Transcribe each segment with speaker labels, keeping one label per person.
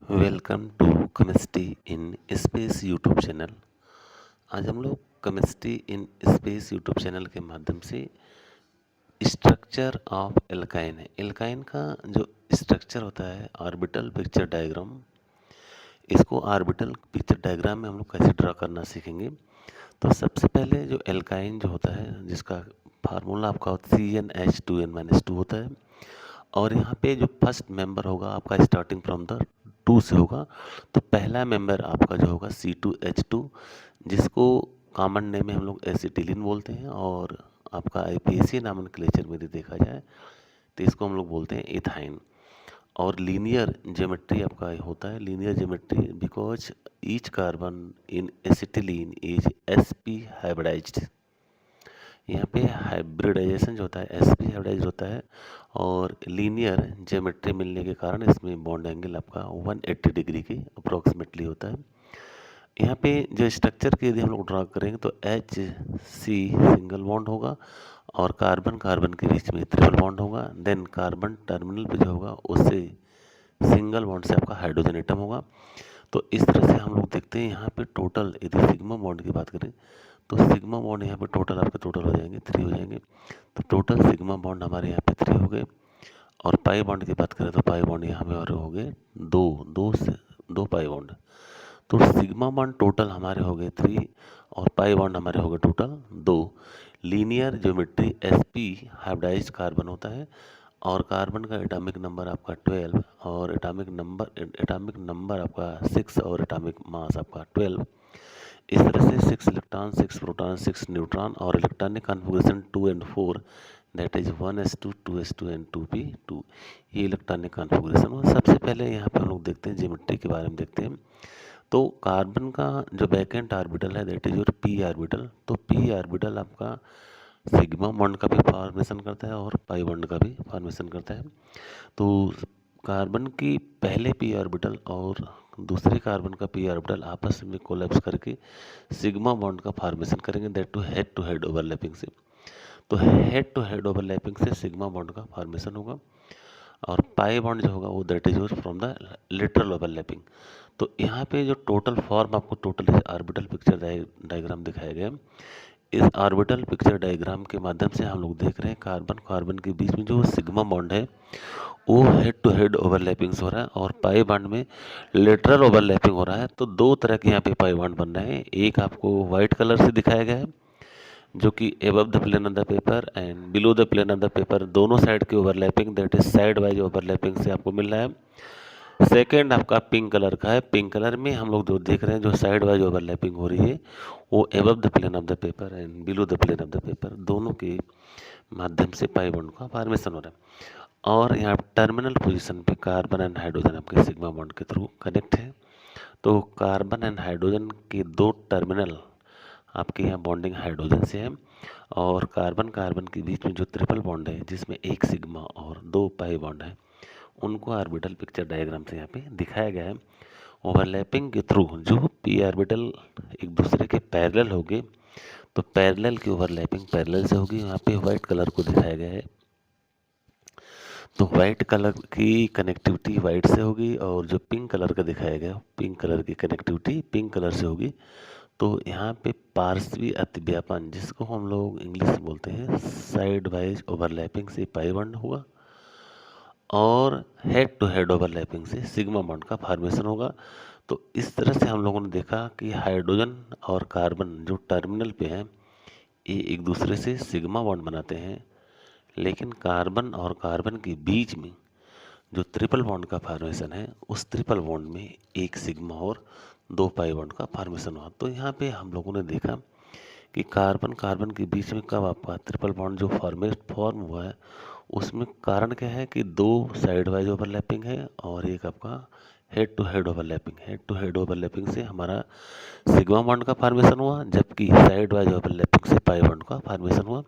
Speaker 1: Welcome to chemistry in space YouTube channel. आज हम लोग chemistry in space YouTube channel के माध्यम से स्ट्रक्चर ऑफ एल्काइन है। एल्काइन का जो स्ट्रक्चर होता है ऑर्बिटल पिक्चर डायग्राम, इसको ऑर्बिटल पिक्चर डायग्राम में हम लोग कैसे ड्रा करना सीखेंगे। तो सबसे पहले जो एल्काइन जो होता है, जिसका फार्मूला आपका CnH2n-2 होता है, और यहाँ पे जो फर्स्ट मेंबर होगा आपका स्टार्टिंग फ्रॉम द 2 से होगा। तो पहला मेंबर आपका जो होगा C2H2, जिसको कॉमन नेम में हम लोग एसिटिलीन बोलते हैं, और आपका IPAC नॉमेनक्लेचर में यदि देखा जाए तो इसको हम लोग बोलते हैं इथाइन। और लीनियर ज्योमेट्री आपका होता है, linear geometry because each carbon in acetylene is sp hybridised. यहाँ पे हाइब्रिडाइजेशन जो होता है sp हाइब्रिडाइज होता है, और लीनियर ज्योमेट्री मिलने के कारण इसमें बॉन्ड एंगल आपका 180 डिग्री के अप्रोक्सीमेटली होता है। यहाँ पे जो स्ट्रक्चर के यदि हम लोग ड्रा करेंगे तो HC सिंगल बॉन्ड होगा, और कार्बन कार्बन के बीच में ट्रिपल बॉन्ड होगा। देन कार्बन टर्मिनल पे जो होगा उससे सिंगल बॉन्ड से आपका हाइड्रोजन एटम होगा। तो इस तरह से हम लोग देखते हैं यहाँ पे टोटल यदि सिग्मा बॉन्ड की बात करें तो सिग्मा बॉन्ड यहाँ पे टोटल आपके टोटल हो जाएंगे 3 हो जाएंगे। तो टोटल सिग्मा बॉन्ड हमारे यहाँ पे 3 हो गए। और पाई बॉन्ड की बात करें तो पाई बॉन्ड यहाँ पे हमारे हो गए दो पाई बॉन्ड। तो सिग्मा बॉन्ड टोटल हमारे हो गए 3, और पाई बॉन्ड हमारे हो गए total 2। Linear geometry sp hybridised carbon होता है, और कार्बन का एटॉमिक नंबर आपका 12, और एटॉमिक नंबर आपका 6, और एटॉमिक मास आपका 12। इस तरह से 6 इलेक्ट्रॉन 6 प्रोटॉन 6 न्यूट्रॉन, और electronic configuration 2 and 4, that is 1s2 2s2 and 2p2। ये इलेक्ट्रॉनिक कॉन्फ़िगरेशन हो। सबसे पहले यहाँ पे हम लोग देखते हैं ज्योमेट्री के बारे में देखते हैं। तो कार्बन का जो बैकेंड ऑर्बिटल है that is your p orbital. तो p ऑर्बिटल आपका सिग्मा बॉन्ड का भी फॉर्मेशन करता है और पाई बॉन्ड का भी फॉर्मेशन करता है। तो कार्बन की पहले p ऑर्बिटल और दूसरे कार्बन का p ऑर्बिटल आपस में कोलैप्स करके सिग्मा बॉन्ड का फॉर्मेशन करेंगे, दैट टू हेड ओवरलैपिंग से। तो हेड टू हेड ओवरलैपिंग से सिग्मा बॉन्ड का फॉर्मेशन होगा, और पाई बॉन्ड जो होगा वो that is from the lateral overlapping. तो यहाँ पे जो टोटल फॉर्म आपको टोटल ऑर्बिटल पिक्चर डायग्राम दिखाया गया है, इस ऑर्बिटल पिक्चर डायग्राम के माध्यम से हम लोग देख रहे हैं कार्बन कार्बन के बीच में जो सिग्मा बॉन्ड है वो हेड टू हेड ओवरलैपिंग हो रहा है, और पाई बॉन्ड में लेटरल ओवरलैपिंग हो रहा है। तो दो तरह के यहाँ पे पाई बॉन्ड बन रहे हैं। एक आपको व्हाइट कलर से दिखाया गया है जो कि above the plane of the paper and below the plane of the paper, दोनों साइड की overlapping that is side wise overlapping से आपको मिल रहा है। सेकेंड आपका पिंक कलर का है। पिंक कलर में हम लोग जो देख रहे हैं जो साइड वाइज ओवरलैपिंग हो रही है वो above the plane of the paper and below the plane of the paper, दोनों के माध्यम से पाई बॉन्ड का फॉर्मेशन हो रहा है। और यहाँ टर्मिनल पोजीशन पे कार्बन एंड हाइड्रोजन आपके सिग्मा बॉन्ड के थ्रू कनेक्ट है। तो कार्बन एंड हाइड्रोजन के दो टर्मिनल आपके यहाँ बॉन्डिंग हाइड्रोजन से है, और कार्बन कार्बन के बीच में जो ट्रिपल बॉन्ड है जिसमें एक सिग्मा और दो पाई बॉन्ड है, उनको ऑर्बिटल पिक्चर डायग्राम से यहाँ पे दिखाया गया है। ओवरलैपिंग के थ्रू जो p ऑर्बिटल एक दूसरे के पैरेलल होंगे, तो पैरेलल की ओवरलैपिंग पैरेलल से होगी। यहाँ पे व्हाइट कलर को दिखाया गया है, तो व्हाइट कलर की कनेक्टिविटी व्हाइट से होगी, और जो पिंक कलर का दिखाया गया पिंक कलर की कनेक्टिविटी पिंक कलर से होगी। तो यहाँ पे पार्श्वी अतिव्यापन, जिसको हम लोग इंग्लिश में बोलते हैं साइड वाइज ओवरलैपिंग से पाई बॉन्ड होगा, और हेड टू हेड ओवरलैपिंग से सिग्मा बॉन्ड का फॉर्मेशन होगा। तो इस तरह से हम लोगों ने देखा कि हाइड्रोजन और कार्बन जो टर्मिनल पे हैं ये एक दूसरे से सिग्मा बॉन्ड बनाते हैं, लेकिन कार्बन और कार्बन के बीच में जो ट्रिपल बॉन्ड का फॉर्मेशन है उस ट्रिपल बॉन्ड में एक सिग्मा और दो पाई बॉन्ड का फॉर्मेशन हुआ। तो यहाँ पे हम लोगों ने देखा कि कार्बन कार्बन के बीच में कब आपका ट्रिपल बॉन्ड जो फॉर्म हुआ है उसमें कारण क्या है कि दो साइड वाइज ओवरलैपिंग है, और एक आपका head to head overlapping. Head to head overlapping से हमारा सिग्मा बॉन्ड का फॉर्मेशन हुआ, जबकि साइड वाइज ओवरलैपिंग से पाई बॉन्ड का फॉर्मेशन हुआ।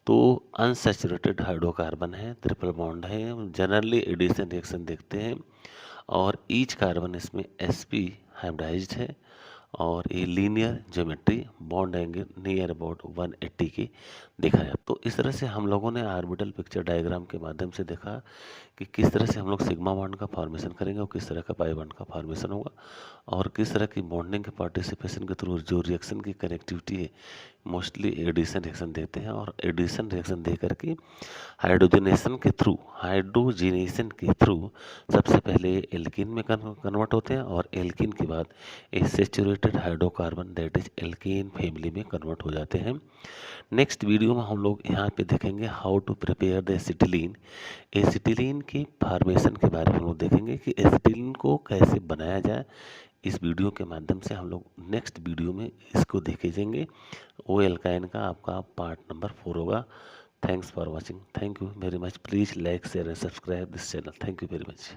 Speaker 1: तो अनसैचुरेटेड हाइड्रोकार्बन है, ट्रिपल बॉन्ड है, जनरली एडिशन रिएक्शन देखते हैं, और ईच कार्बन इसमें sp हाइब्रिडाइज्ड है, और ये linear geometry bond angle near about 180 की देखा है। तो इस तरह से हम लोगों ने ऑर्बिटल पिक्चर डायग्राम के माध्यम से देखा कि किस तरह से हम लोग सिग्मा बॉन्ड का फॉर्मेशन करेंगे और किस तरह का पाई बॉन्ड का फॉर्मेशन होगा, और किस तरह की बॉन्डिंग के पार्टिसिपेशन के थ्रू जो रिएक्शन की कनेक्टिविटी है मोस्टली एडिशन रिएक्शन देते हैं, और एडिशन रिएक्शन दे करके हाइड्रोजनेशन के थ्रू सबसे पहले एल्कीन में कन्वर्ट होते हैं, और एल्कीन के बाद a saturated hydrocarbon that is alkene family में कन्वर्ट हो जाते हैं। नेक्स्ट वीडियो में हम लोग यहाँ पे देखेंगे how to prepare the acetylene. Acetylene की फॉर्मेशन के बारे में हम लोग देखेंगे कि एसिटिलीन को कैसे बनाया जाए। इस वीडियो के माध्यम से हम लोग नेक्स्ट वीडियो में इसको देखे जाएंगे। ओ एल्काइन का आपका पार्ट नंबर 4 होगा। Thanks for watching. Thank you very much. Please like share and subscribe this channel. Thank you very much.